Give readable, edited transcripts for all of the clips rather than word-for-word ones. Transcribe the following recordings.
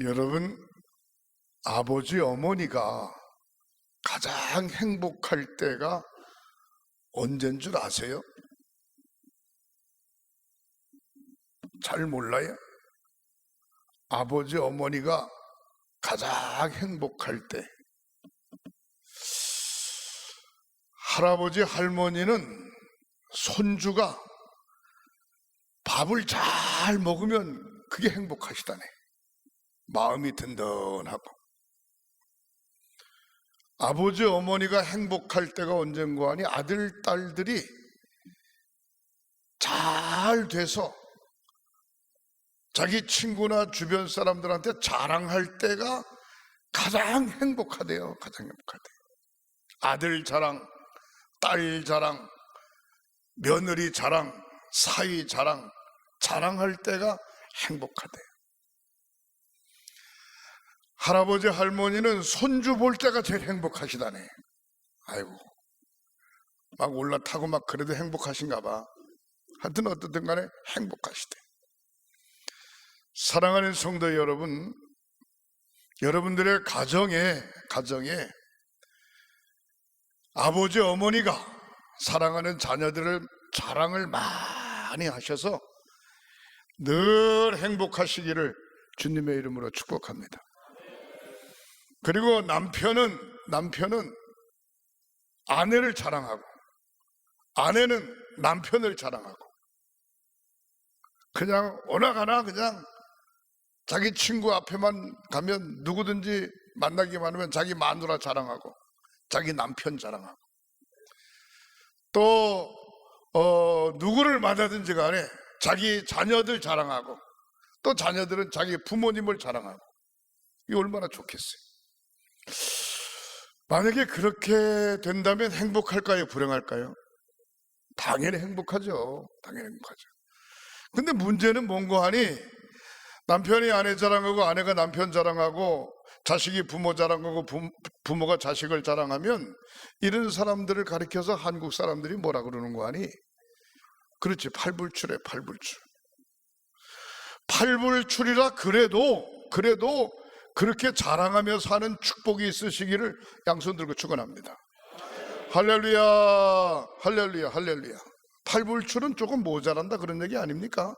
여러분, 아버지 어머니가 가장 행복할 때가 언제인 줄 아세요? 잘 몰라요? 아버지 어머니가 가장 행복할 때, 할아버지 할머니는 손주가 밥을 잘 먹으면 그게 행복하시다네. 마음이 든든하고. 아버지 어머니가 행복할 때가 언젠가 하니 아들 딸들이 잘 돼서 자기 친구나 주변 사람들한테 자랑할 때가 가장 행복하대요. 가장 행복하대요. 아들 자랑, 딸 자랑, 며느리 자랑, 사위 자랑, 자랑할 때가 행복하대요. 할아버지 할머니는 손주 볼 때가 제일 행복하시다네. 아이고, 막 올라타고 막 그래도 행복하신가 봐. 하여튼 어떻든 간에 행복하시대. 사랑하는 성도 여러분, 여러분들의 가정에 아버지 어머니가 사랑하는 자녀들을 자랑을 많이 하셔서 늘 행복하시기를 주님의 이름으로 축복합니다. 그리고 남편은 아내를 자랑하고, 아내는 남편을 자랑하고, 그냥 오나가나 그냥 자기 친구 앞에만 가면 누구든지 만나기만 하면 자기 마누라 자랑하고, 자기 남편 자랑하고, 또 누구를 만나든지 간에 자기 자녀들 자랑하고, 또 자녀들은 자기 부모님을 자랑하고. 이게 얼마나 좋겠어요. 만약에 그렇게 된다면 행복할까요? 불행할까요? 당연히 행복하죠. 당연히 행복하죠. 근데 문제는 뭔가 하니 남편이 아내 자랑하고, 아내가 남편 자랑하고, 자식이 부모 자랑하고, 부모가 자식을 자랑하면 이런 사람들을 가리켜서 한국 사람들이 뭐라 그러는 거 아니? 그렇지, 팔불출해. 팔불출이라 그래도 그렇게 자랑하며 사는 축복이 있으시기를 양손 들고 축원합니다. 할렐루야, 할렐루야, 할렐루야. 팔불출은 조금 모자란다 그런 얘기 아닙니까?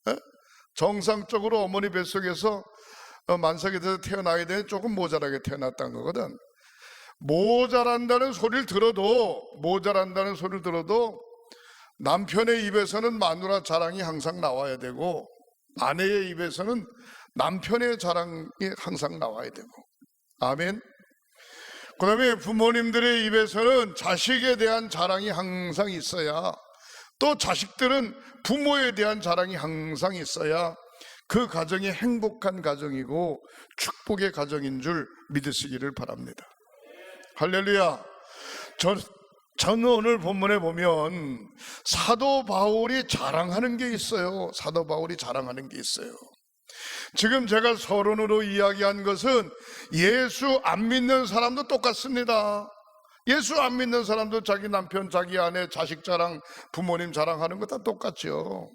에? 정상적으로 어머니 뱃속에서 만삭이 돼서 태어나야 되는 조금 모자라게 태어났다는 거거든. 모자란다는 소리를 들어도 남편의 입에서는 마누라 자랑이 항상 나와야 되고, 아내의 입에서는 남편의 자랑이 항상 나와야 되고. 아멘. 그 다음에 부모님들의 입에서는 자식에 대한 자랑이 항상 있어야, 또 자식들은 부모에 대한 자랑이 항상 있어야 그 가정이 행복한 가정이고 축복의 가정인 줄 믿으시기를 바랍니다. 할렐루야. 저는 오늘 본문에 보면 사도 바울이 자랑하는 게 있어요. 사도 바울이 자랑하는 게 있어요. 지금 제가 서론으로 이야기한 것은 예수 안 믿는 사람도 똑같습니다. 예수 안 믿는 사람도 자기 남편, 자기 아내, 자식 자랑, 부모님 자랑하는 거 다 똑같죠.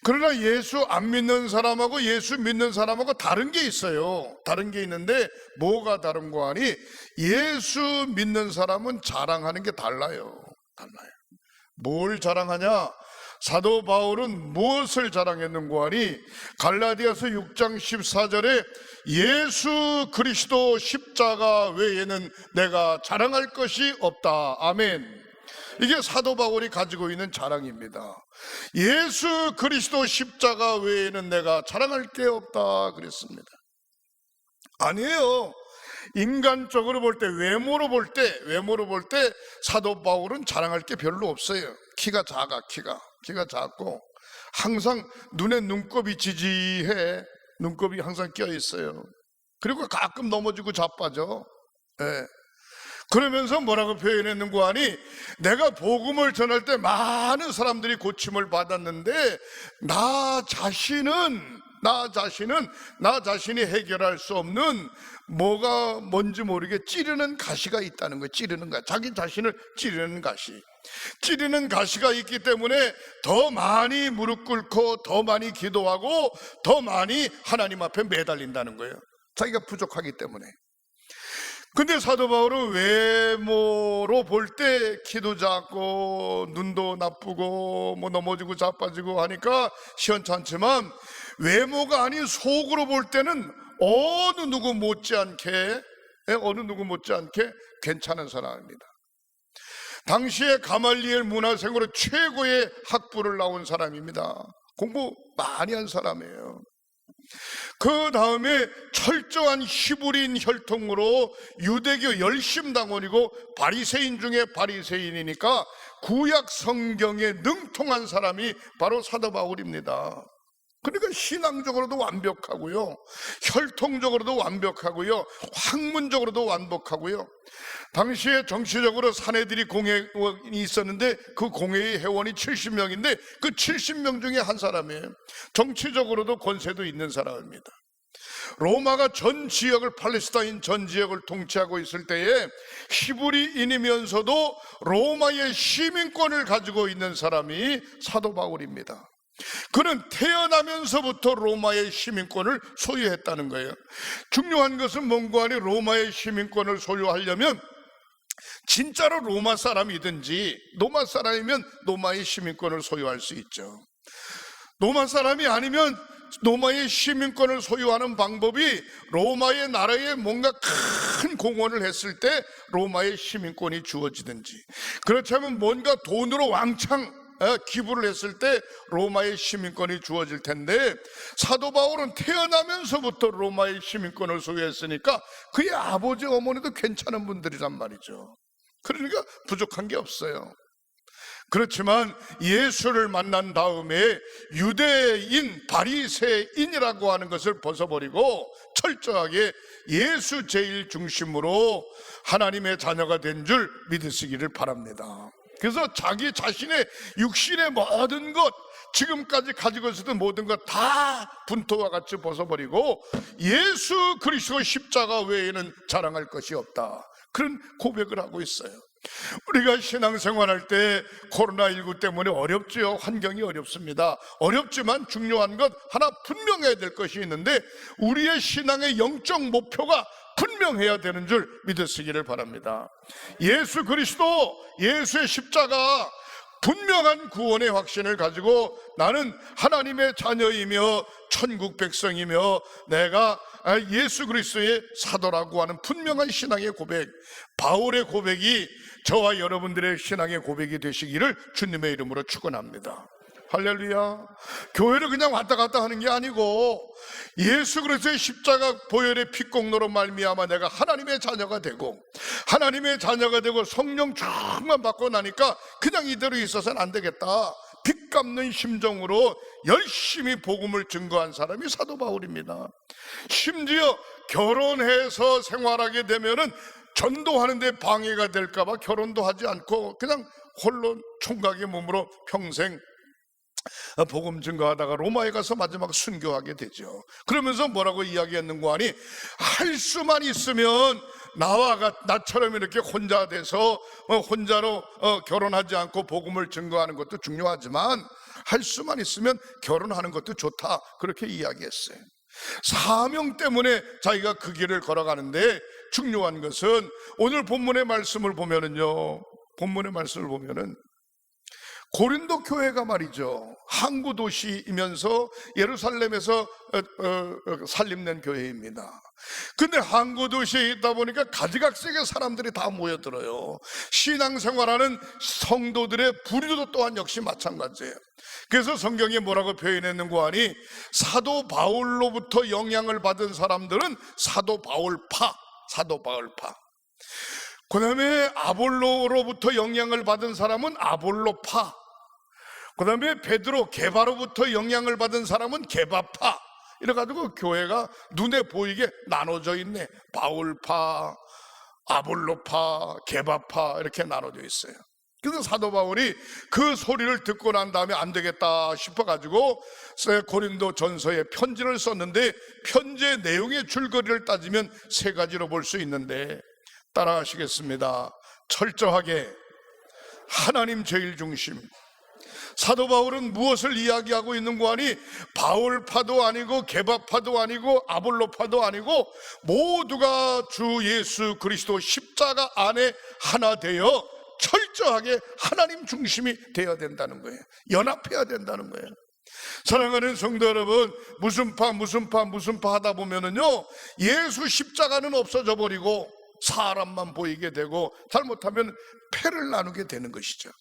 그러나 예수 안 믿는 사람하고 예수 믿는 사람하고 다른 게 있어요. 다른 게 있는데 뭐가 다른 거 하니, 예수 믿는 사람은 자랑하는 게 달라요. 뭘 자랑하냐? 사도 바울은 무엇을 자랑했는고 하니, 갈라디아서 6장 14절에 예수 그리스도 십자가 외에는 내가 자랑할 것이 없다. 아멘. 이게 사도 바울이 가지고 있는 자랑입니다. 예수 그리스도 십자가 외에는 내가 자랑할 게 없다 그랬습니다. 아니에요. 인간적으로 볼 때, 외모로 볼 때 사도 바울은 자랑할 게 별로 없어요. 키가 작고 항상 눈에 눈곱이 지지해. 눈곱이 항상 껴 있어요. 그리고 가끔 넘어지고 자빠져. 네. 그러면서 뭐라고 표현했는고 하니, 내가 복음을 전할 때 많은 사람들이 고침을 받았는데 나 자신이 해결할 수 없는 뭐가 뭔지 모르게 찌르는 가시가 있다는 거예요. 찌르는 가시, 자기 자신을 찌르는 가시. 찌르는 가시가 있기 때문에 더 많이 무릎 꿇고 더 많이 기도하고 더 많이 하나님 앞에 매달린다는 거예요. 자기가 부족하기 때문에. 근데 사도 바울은 외모로 볼 때 키도 작고 눈도 나쁘고 뭐 넘어지고 자빠지고 하니까 시원찮지만, 외모가 아닌 속으로 볼 때는 어느 누구 못지않게 괜찮은 사람입니다. 당시에 가말리엘 문화생으로 최고의 학부를 나온 사람입니다. 공부 많이 한 사람이에요. 그 다음에 철저한 히브리인 혈통으로 유대교 열심당원이고 바리새인 중에 바리새인이니까 구약 성경에 능통한 사람이 바로 사도 바울입니다. 그러니까 신앙적으로도 완벽하고요, 혈통적으로도 완벽하고요, 학문적으로도 완벽하고요. 당시에 정치적으로 사내들이 공회원이 있었는데 그 공회의 회원이 70명인데 그 70명 중에 한 사람이에요. 정치적으로도 권세도 있는 사람입니다. 로마가 전 지역을, 팔레스타인 전 지역을 통치하고 있을 때에 히브리인이면서도 로마의 시민권을 가지고 있는 사람이 사도 바울입니다. 그는 태어나면서부터 로마의 시민권을 소유했다는 거예요. 중요한 것은 뭔가 아니 로마의 시민권을 소유하려면 진짜로 로마 사람이든지, 로마 사람이면 로마의 시민권을 소유할 수 있죠. 로마 사람이 아니면 로마의 시민권을 소유하는 방법이 로마의 나라에 뭔가 큰 공헌을 했을 때 로마의 시민권이 주어지든지, 그렇다면 뭔가 돈으로 왕창 기부를 했을 때 로마의 시민권이 주어질 텐데, 사도 바울은 태어나면서부터 로마의 시민권을 소유했으니까 그의 아버지 어머니도 괜찮은 분들이란 말이죠. 그러니까 부족한 게 없어요. 그렇지만 예수를 만난 다음에 유대인, 바리새인이라고 하는 것을 벗어버리고 철저하게 예수 제일 중심으로 하나님의 자녀가 된 줄 믿으시기를 바랍니다. 그래서 자기 자신의 육신의 모든 것, 지금까지 가지고 있었던 모든 것 다 분토와 같이 벗어버리고 예수 그리스도 십자가 외에는 자랑할 것이 없다, 그런 고백을 하고 있어요. 우리가 신앙생활할 때 코로나19 때문에 어렵지요. 환경이 어렵습니다. 어렵지만 중요한 것 하나 분명해야 될 것이 있는데, 우리의 신앙의 영적 목표가 분명해야 되는 줄 믿으시기를 바랍니다. 예수 그리스도, 예수의 십자가, 분명한 구원의 확신을 가지고 나는 하나님의 자녀이며 천국 백성이며 내가 예수 그리스도의 사도라고 하는 분명한 신앙의 고백, 바울의 고백이 저와 여러분들의 신앙의 고백이 되시기를 주님의 이름으로 축원합니다. 할렐루야. 교회를 그냥 왔다 갔다 하는 게 아니고 예수 그리스도의 십자가 보혈의 피공로로 말미암아 내가 하나님의 자녀가 되고, 하나님의 자녀가 되고 성령 충만 받고 나니까 그냥 이대로 있어서는 안 되겠다, 빚 갚는 심정으로 열심히 복음을 증거한 사람이 사도 바울입니다. 심지어 결혼해서 생활하게 되면은 전도하는 데 방해가 될까 봐 결혼도 하지 않고 그냥 홀로 총각의 몸으로 평생 복음 증거하다가 로마에 가서 마지막 순교하게 되죠. 그러면서 뭐라고 이야기했는가 하니, 할 수만 있으면 나처럼 이렇게 혼자 돼서 혼자로 결혼하지 않고 복음을 증거하는 것도 중요하지만 할 수만 있으면 결혼하는 것도 좋다, 그렇게 이야기했어요. 사명 때문에 자기가 그 길을 걸어가는데, 중요한 것은 오늘 본문의 말씀을 보면은요, 고린도 교회가 말이죠, 항구 도시이면서 예루살렘에서 살림낸 교회입니다. 근데 항구 도시에 있다 보니까 가지각색의 사람들이 다 모여들어요. 신앙생활하는 성도들의 부류도 또한 역시 마찬가지예요. 그래서 성경에 뭐라고 표현했는가 하니, 사도 바울로부터 영향을 받은 사람들은 사도 바울파, 그 다음에 아볼로로부터 영향을 받은 사람은 아볼로파, 그 다음에 베드로, 게바로부터 영향을 받은 사람은 게바파, 이래가지고 교회가 눈에 보이게 나눠져 있네. 바울파, 아볼로파, 게바파, 이렇게 나눠져 있어요. 그래서 사도 바울이 그 소리를 듣고 난 다음에 안 되겠다 싶어가지고 고린도 전서에 편지를 썼는데, 편지의 내용의 줄거리를 따지면 세 가지로 볼 수 있는데 따라 하시겠습니다. 철저하게 하나님 제일 중심. 사도 바울은 무엇을 이야기하고 있는고 하니 바울파도 아니고 게바파도 아니고 아볼로파도 아니고 모두가 주 예수 그리스도 십자가 안에 하나 되어 철저하게 하나님 중심이 되어야 된다는 거예요. 연합해야 된다는 거예요. 사랑하는 성도 여러분, 무슨 파 하다 보면은요, 예수 십자가는 없어져 버리고 사람만 보이게 되고 잘못하면 패를 나누게 되는 것이죠.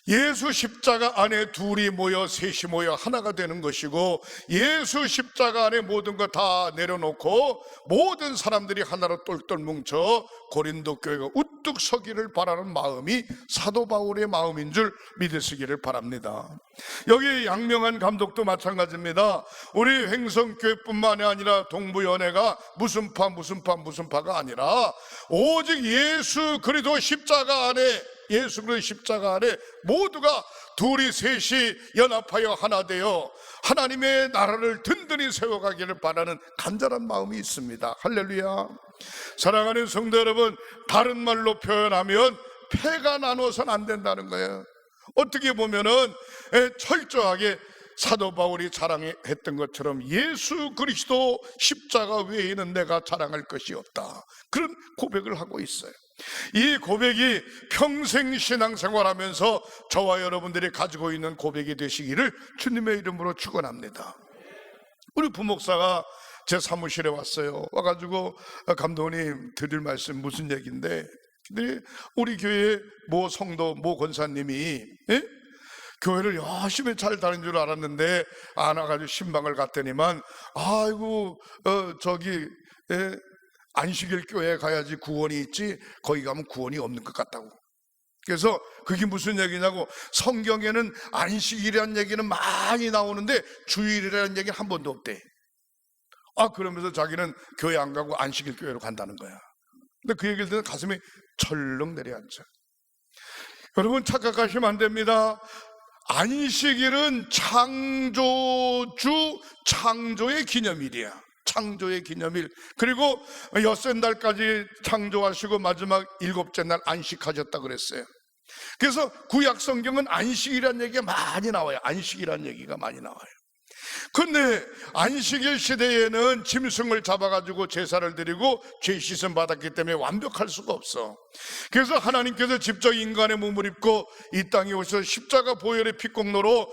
예수 십자가 안에 둘이 모여 셋이 모여 하나가 되는 것이고, 예수 십자가 안에 모든 거 다 내려놓고 모든 사람들이 하나로 똘똘 뭉쳐 고린도 교회가 우뚝 서기를 바라는 마음이 사도 바울의 마음인 줄 믿으시기를 바랍니다. 여기 양명한 감독도 마찬가지입니다. 우리 횡성교회뿐만이 아니라 동부연회가 무슨 파가 아니라 오직 예수 그리스도 십자가 안에, 예수 그리스도 십자가 안에 모두가 둘이 셋이 연합하여 하나 되어 하나님의 나라를 든든히 세워가기를 바라는 간절한 마음이 있습니다. 할렐루야. 사랑하는 성도 여러분, 다른 말로 표현하면 패가 나눠서는 안 된다는 거예요. 어떻게 보면은 철저하게 사도 바울이 자랑했던 것처럼 예수 그리스도 십자가 외에는 내가 자랑할 것이 없다, 그런 고백을 하고 있어요. 이 고백이 평생 신앙생활하면서 저와 여러분들이 가지고 있는 고백이 되시기를 주님의 이름으로 축원합니다. 우리 부목사가 제 사무실에 왔어요. 와가지고 감독님 드릴 말씀 무슨 얘기인데, 우리 교회 모 성도 모 권사님이 교회를 열심히 잘 다니는 줄 알았는데 안 와가지고 신방을 갔더니만 아이고 안식일 교회에 가야지 구원이 있지 거기 가면 구원이 없는 것 같다고. 그래서 그게 무슨 얘기냐고, 성경에는 안식일이라는 얘기는 많이 나오는데 주일이라는 얘기는 한 번도 없대. 그러면서 자기는 교회 안 가고 안식일 교회로 간다는 거야. 근데 그 얘기를 듣는 가슴이 철렁 내려앉아. 여러분 착각하시면 안 됩니다. 안식일은 창조의 기념일이야. 창조의 기념일. 그리고 엿새 날까지 창조하시고 마지막 일곱째 날 안식하셨다 그랬어요. 그래서 구약 성경은 안식이라는 얘기가 많이 나와요. 안식이라는 얘기가 많이 나와요. 근데 안식일 시대에는 짐승을 잡아가지고 제사를 드리고 죄 씻음 받았기 때문에 완벽할 수가 없어. 그래서 하나님께서 직접 인간의 몸을 입고 이 땅에 오셔서 십자가 보혈의 피공로로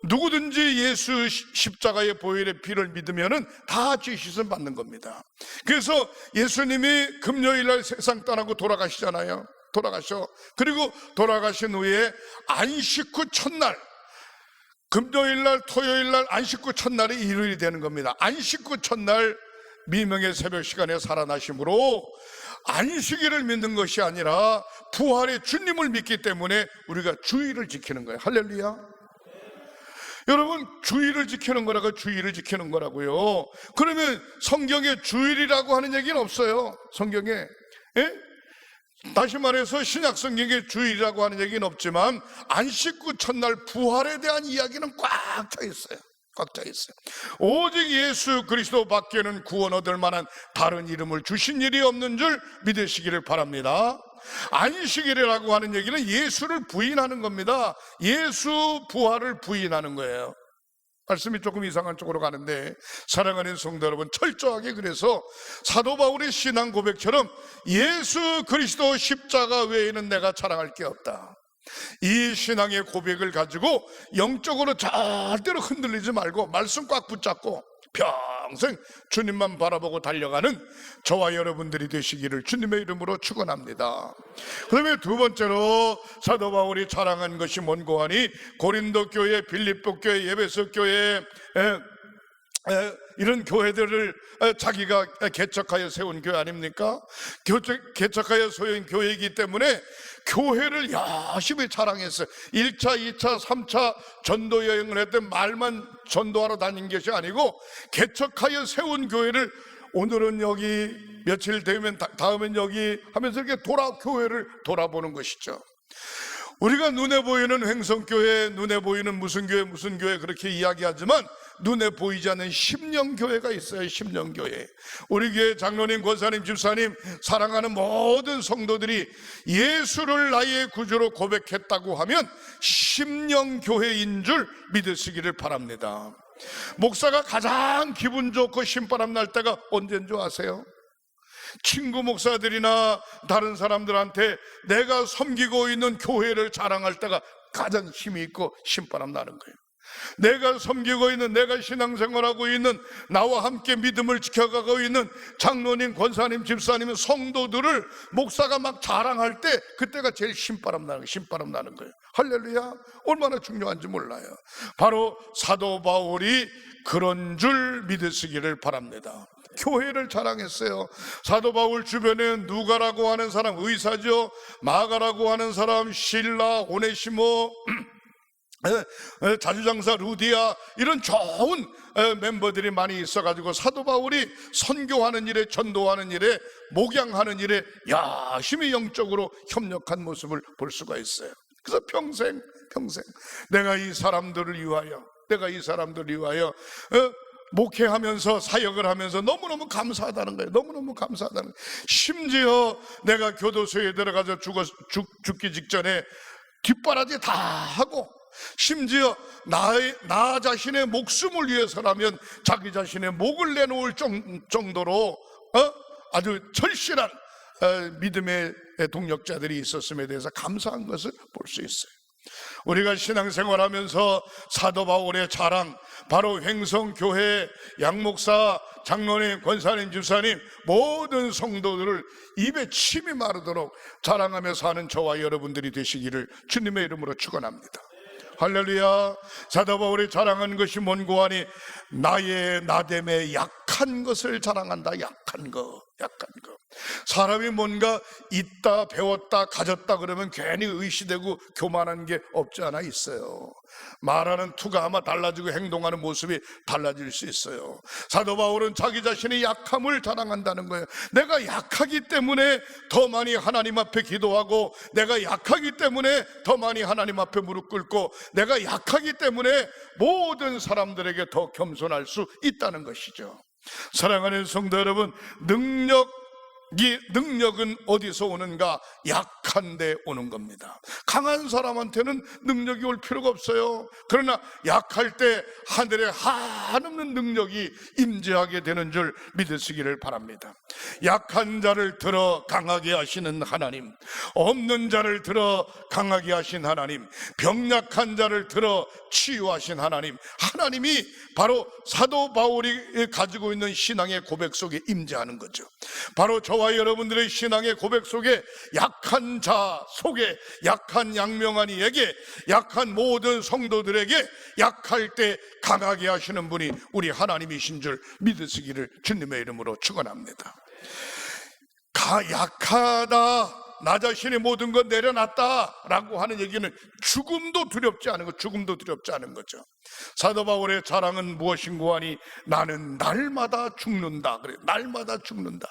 누구든지 예수 십자가의 보혈의 피를 믿으면은 다 죄 씻음 받는 겁니다. 그래서 예수님이 금요일날 세상 떠나고 돌아가시잖아요. 돌아가셔. 그리고 돌아가신 후에 안식 후 첫날, 금요일날 토요일날 안식 후 첫날이 일요일이 되는 겁니다. 안식 후 첫날 미명의 새벽 시간에 살아나심으로 안식일을 믿는 것이 아니라 부활의 주님을 믿기 때문에 우리가 주일을 지키는 거예요. 할렐루야. 여러분, 주일을 지키는 거라고요. 그러면 성경에 주일이라고 하는 얘기는 없어요. 성경에. 다시 말해서 신약 성경에 주일이라고 하는 얘기는 없지만 안식 후 첫날 부활에 대한 이야기는 꽉 차 있어요. 꽉 차 있어요. 오직 예수 그리스도 밖에는 구원 얻을 만한 다른 이름을 주신 일이 없는 줄 믿으시기를 바랍니다. 안식일이라고 하는 얘기는 예수를 부인하는 겁니다. 예수 부활을 부인하는 거예요. 말씀이 조금 이상한 쪽으로 가는데, 사랑하는 성도 여러분, 철저하게 그래서 사도 바울의 신앙 고백처럼 예수 그리스도 십자가 외에는 내가 자랑할 게 없다, 이 신앙의 고백을 가지고 영적으로 절대로 흔들리지 말고 말씀 꽉 붙잡고 평생 주님만 바라보고 달려가는 저와 여러분들이 되시기를 주님의 이름으로 축원합니다. 그 다음에 두 번째로 사도 바울이 자랑한 것이 뭔고 하니 고린도 교회, 빌립보 교회, 에베소 교회, 이런 교회들을 자기가 개척하여 세운 교회 아닙니까? 개척하여 세운 교회이기 때문에 교회를 열심히 자랑했어요. 1차, 2차, 3차 전도 여행을 했던 말만 전도하러 다닌 것이 아니고 개척하여 세운 교회를 오늘은 여기, 며칠 되면 다음엔 여기 하면서 이렇게 교회를 돌아보는 것이죠. 우리가 눈에 보이는 횡성교회, 눈에 보이는 무슨 교회 그렇게 이야기하지만 눈에 보이지 않는 심령교회가 있어요. 심령교회. 우리 교회 장로님, 권사님, 집사님, 사랑하는 모든 성도들이 예수를 나의 구주로 고백했다고 하면 심령교회인 줄 믿으시기를 바랍니다. 목사가 가장 기분 좋고 신바람 날 때가 언제인 줄 아세요? 친구 목사들이나 다른 사람들한테 내가 섬기고 있는 교회를 자랑할 때가 가장 힘이 있고 신바람 나는 거예요. 내가 섬기고 있는, 내가 신앙생활하고 있는, 나와 함께 믿음을 지켜가고 있는 장로님, 권사님, 집사님, 성도들을 목사가 막 자랑할 때 그때가 제일 신바람 나는 거예요. 할렐루야. 얼마나 중요한지 몰라요. 바로 사도 바울이 그런 줄 믿으시기를 바랍니다. 교회를 자랑했어요. 사도 바울 주변에 누가라고 하는 사람 의사죠. 마가라고 하는 사람 실라, 오네시모, 자주장사 루디아, 이런 좋은 멤버들이 많이 있어가지고 사도 바울이 선교하는 일에, 전도하는 일에, 목양하는 일에 열심히 영적으로 협력한 모습을 볼 수가 있어요. 그래서 평생 내가 이 사람들을 위하여 목회하면서 사역을 하면서 너무너무 감사하다는 거예요. 너무너무 감사하다는 거예요. 심지어 내가 교도소에 들어가서 죽기 직전에 뒷바라지 다 하고, 심지어 나 자신의 목숨을 위해서라면 자기 자신의 목을 내놓을 정도로 아주 절실한 믿음의 동력자들이 있었음에 대해서 감사한 것을 볼 수 있어요. 우리가 신앙생활하면서 사도 바울의 자랑, 바로 횡성교회 양목사, 장로님, 권사님, 집사님, 모든 성도들을 입에 침이 마르도록 자랑하며 사는 저와 여러분들이 되시기를 주님의 이름으로 축원합니다. 할렐루야. 사도 바울이 자랑한 것이 뭔고 하니 나의 나됨에 약한 것을 자랑한다. 약한 거. 사람이 뭔가 있다, 배웠다, 가졌다 그러면 괜히 의시되고 교만한 게 없지 않아 있어요. 말하는 투가 아마 달라지고 행동하는 모습이 달라질 수 있어요. 사도 바울은 자기 자신의 약함을 자랑한다는 거예요. 내가 약하기 때문에 더 많이 하나님 앞에 기도하고, 내가 약하기 때문에 더 많이 하나님 앞에 무릎 꿇고, 내가 약하기 때문에 모든 사람들에게 더 겸손할 수 있다는 것이죠. 사랑하는 성도 여러분, 능력은 어디서 오는가? 약한데 오는 겁니다. 강한 사람한테는 능력이 올 필요가 없어요. 그러나 약할 때 하늘에 한없는 능력이 임재하게 되는 줄 믿으시기를 바랍니다. 약한 자를 들어 강하게 하시는 하나님, 없는 자를 들어 강하게 하신 하나님, 병약한 자를 들어 치유하신 하나님, 하나님이 바로 사도 바울이 가지고 있는 신앙의 고백 속에 임재하는 거죠. 바로 저와 여러분들의 신앙의 고백 속에 약한 자 속에, 약한 양명한 이에게, 약한 모든 성도들에게 약할 때 강하게 하시는 분이 우리 하나님이신 줄 믿으시기를 주님의 이름으로 축원합니다. 약하다, 나 자신의 모든 것 내려놨다라고 하는 얘기는 죽음도 두렵지 않은 거죠. 사도 바울의 자랑은 무엇인고 하니 나는 날마다 죽는다. 그래, 날마다 죽는다.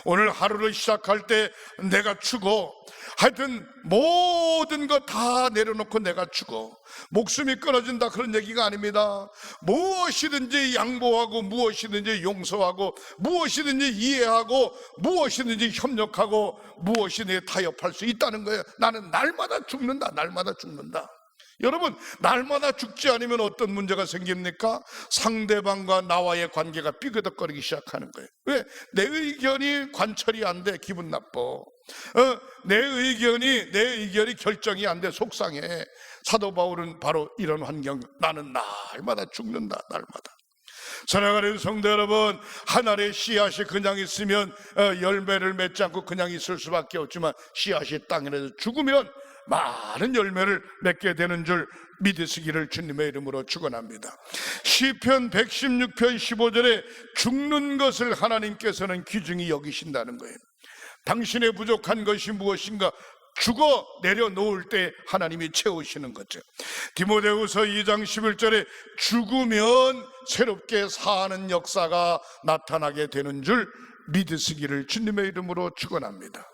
오늘 하루를 시작할 때 내가 죽어. 하여튼 모든 것 다 내려놓고 내가 죽어. 목숨이 끊어진다 그런 얘기가 아닙니다. 무엇이든지 양보하고, 무엇이든지 용서하고, 무엇이든지 이해하고, 무엇이든지 협력하고, 무엇이든지 타협할 수 있다는 거예요. 나는 날마다 죽는다. 여러분, 날마다 죽지 않으면 어떤 문제가 생깁니까? 상대방과 나와의 관계가 삐그덕거리기 시작하는 거예요. 왜? 내 의견이 관철이 안 돼. 기분 나빠. 내 의견이 결정이 안 돼. 속상해. 사도 바울은 바로 이런 환경, 나는 날마다 죽는다. 날마다. 사랑하는 성도 여러분, 한 알의 씨앗이 그냥 있으면 열매를 맺지 않고 그냥 있을 수밖에 없지만, 씨앗이 땅에서 죽으면 많은 열매를 맺게 되는 줄 믿으시기를 주님의 이름으로 축원합니다. 시편 116편 15절에 죽는 것을 하나님께서는 귀중히 여기신다는 거예요. 당신의 부족한 것이 무엇인가? 죽어 내려놓을 때 하나님이 채우시는 거죠. 디모데후서 2장 11절에 죽으면 새롭게 사는 역사가 나타나게 되는 줄 믿으시기를 주님의 이름으로 축원합니다.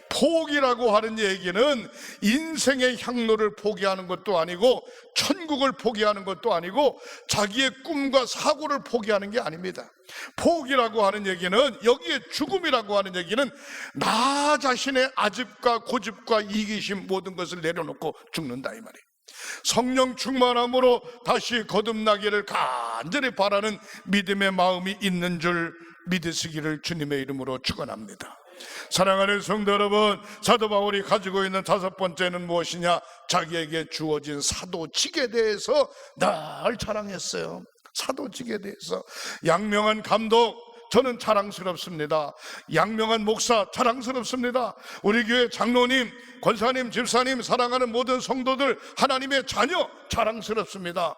포기라고 하는 얘기는 인생의 향로를 포기하는 것도 아니고 천국을 포기하는 것도 아니고 자기의 꿈과 사고를 포기하는 게 아닙니다. 포기라고 하는 얘기는, 여기에 죽음이라고 하는 얘기는 나 자신의 아집과 고집과 이기심 모든 것을 내려놓고 죽는다 이 말이에요. 성령 충만함으로 다시 거듭나기를 간절히 바라는 믿음의 마음이 있는 줄 믿으시기를 주님의 이름으로 축원합니다. 사랑하는 성도 여러분, 사도 바울이 가지고 있는 다섯 번째는 무엇이냐? 자기에게 주어진 사도직에 대해서 늘 자랑했어요. 사도직에 대해서. 양명한 감독, 저는 자랑스럽습니다. 양명한 목사, 자랑스럽습니다. 우리 교회 장로님, 권사님, 집사님, 사랑하는 모든 성도들, 하나님의 자녀, 자랑스럽습니다.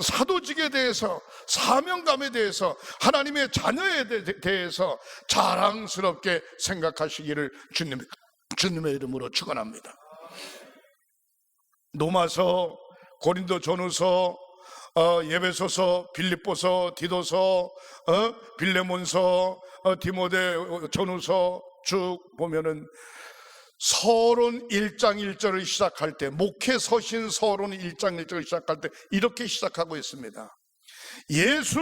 사도직에 대해서, 사명감에 대해서, 하나님의 자녀에 대해서 자랑스럽게 생각하시기를 주님의 이름으로 축원합니다. 로마서, 고린도 전후서, 예배소서, 빌립보서, 디도서, 빌레몬서, 디모데 전후서 쭉 보면은 서론 1장 1절을 시작할 때, 목회 서신 서론 1장 1절을 시작할 때 이렇게 시작하고 있습니다. 예수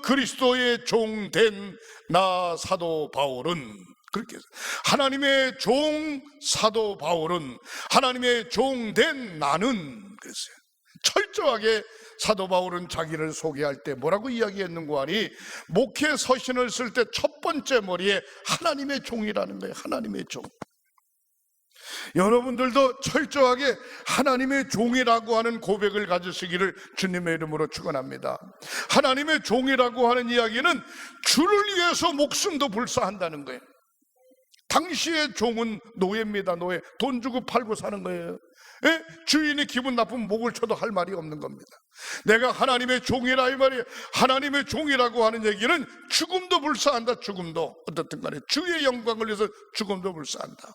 그리스도의 종 된 나 사도 바울은, 그렇게 하나님의 종 사도 바울은, 하나님의 종 된 나는, 그랬어요. 철저하게 사도 바울은 자기를 소개할 때 뭐라고 이야기했는고 하니, 목회 서신을 쓸 때 첫 번째 머리에 하나님의 종이라는 거예요. 하나님의 종. 여러분들도 철저하게 하나님의 종이라고 하는 고백을 가지시기를 주님의 이름으로 축원합니다. 하나님의 종이라고 하는 이야기는 주를 위해서 목숨도 불사한다는 거예요. 당시의 종은 노예입니다. 노예. 돈 주고 팔고 사는 거예요. 예? 주인이 기분 나쁘면 목을 쳐도 할 말이 없는 겁니다. 내가 하나님의 종이라 이 말이에요. 하나님의 종이라고 하는 얘기는 죽음도 불사한다. 죽음도 어떻든 간에 주의 영광을 위해서 죽음도 불사한다.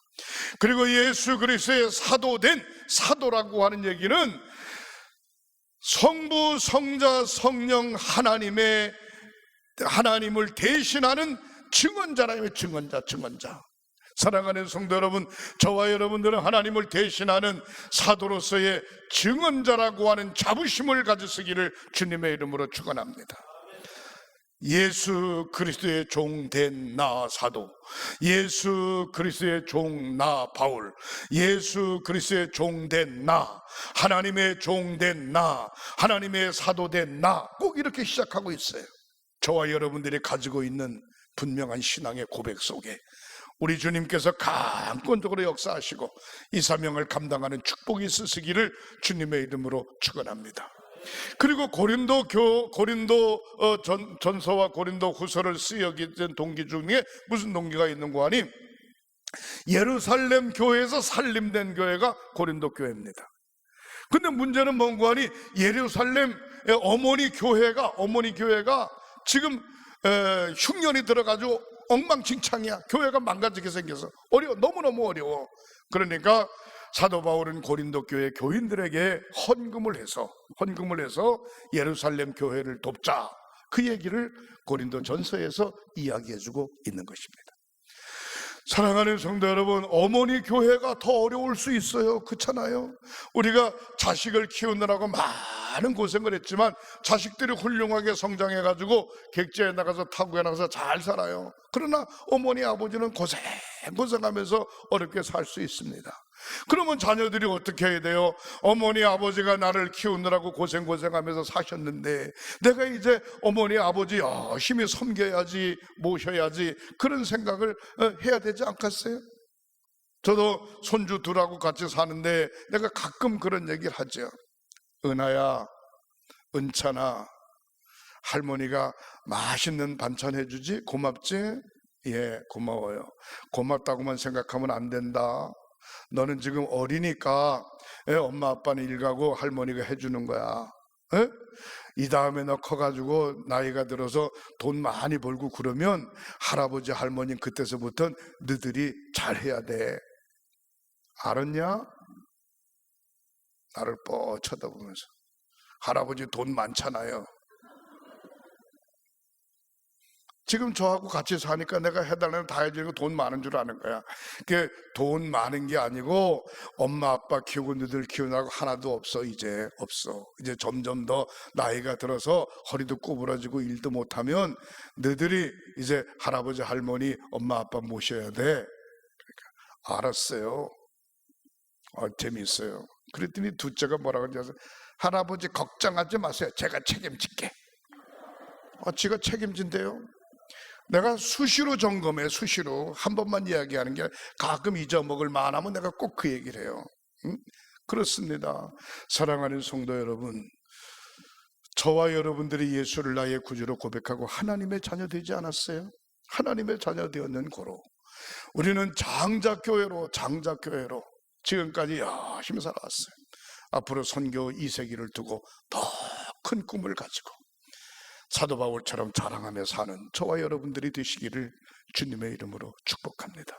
그리고 예수 그리스도의 사도된 사도라고 하는 얘기는 성부, 성자, 성령 하나님을 대신하는 증언자라요. 증언자. 사랑하는 성도 여러분, 저와 여러분들은 하나님을 대신하는 사도로서의 증언자라고 하는 자부심을 가지시기를 주님의 이름으로 축원합니다. 예수 그리스도의 종 된 나 사도, 예수 그리스도의 종 나 바울, 예수 그리스도의 종 된 나, 하나님의 종 된 나, 하나님의 사도 된 나, 꼭 이렇게 시작하고 있어요. 저와 여러분들이 가지고 있는 분명한 신앙의 고백 속에 우리 주님께서 강권적으로 역사하시고 이 사명을 감당하는 축복이 있으시기를 주님의 이름으로 축원합니다. 그리고 고린도 전서와 고린도 후서를 쓰여진 동기 중에 무슨 동기가 있는고 하니, 예루살렘 교회에서 살림된 교회가 고린도 교회입니다. 근데 문제는 뭔고 하니, 예루살렘 어머니 교회가 지금 흉년이 들어가지고 엉망진창이야. 교회가 망가지게 생겨서 너무너무 어려워. 그러니까 사도 바울은 고린도 교회 교인들에게 헌금을 해서 예루살렘 교회를 돕자, 그 얘기를 고린도 전서에서 이야기해주고 있는 것입니다. 사랑하는 성도 여러분, 어머니 교회가 더 어려울 수 있어요. 그렇잖아요. 우리가 자식을 키우느라고 많은 고생을 했지만 자식들이 훌륭하게 성장해가지고 객지에 나가서 타국에 나가서 잘 살아요. 그러나 어머니 아버지는 고생하면서 어렵게 살 수 있습니다. 그러면 자녀들이 어떻게 해야 돼요? 어머니 아버지가 나를 키우느라고 고생하면서 사셨는데 내가 이제 어머니 아버지 열심히 섬겨야지, 모셔야지, 그런 생각을 해야 되지 않겠어요? 저도 손주 둘하고 같이 사는데 내가 가끔 그런 얘기를 하죠. 은하야, 은찬아, 할머니가 맛있는 반찬 해주지? 고맙지? 예, 고마워요. 고맙다고만 생각하면 안 된다. 너는 지금 어리니까 엄마 아빠는 일 가고 할머니가 해주는 거야. 이 다음에 너 커가지고 나이가 들어서 돈 많이 벌고 그러면 할아버지 할머니 그때서부터 너희들이 잘해야 돼. 알았냐? 나를 뻗 쳐다보면서. 할아버지 돈 많잖아요. 지금 저하고 같이 사니까 내가 해달라는 다 해주니까 돈 많은 줄 아는 거야. 그게 돈 많은 게 아니고 엄마 아빠 키우고 너희들 키우느라고 하나도 없어. 이제 없어. 이제 점점 더 나이가 들어서 허리도 구부러지고 일도 못하면 너희들이 이제 할아버지 할머니 엄마 아빠 모셔야 돼. 그러니까 알았어요. 재밌어요. 그랬더니 둘째가 뭐라고 하냐면 할아버지 걱정하지 마세요. 제가 책임질게. 지가 책임진대요. 내가 수시로 점검해. 수시로 한 번만 이야기하는 게 가끔 잊어먹을 만하면 내가 꼭 그 얘기를 해요. 그렇습니다. 사랑하는 성도 여러분, 저와 여러분들이 예수를 나의 구주로 고백하고 하나님의 자녀 되지 않았어요? 하나님의 자녀 되었는 고로 우리는 장자교회로 지금까지 열심히 살아왔어요. 앞으로 선교 2세기를 두고 더 큰 꿈을 가지고 사도 바울처럼 자랑하며 사는 저와 여러분들이 되시기를 주님의 이름으로 축복합니다.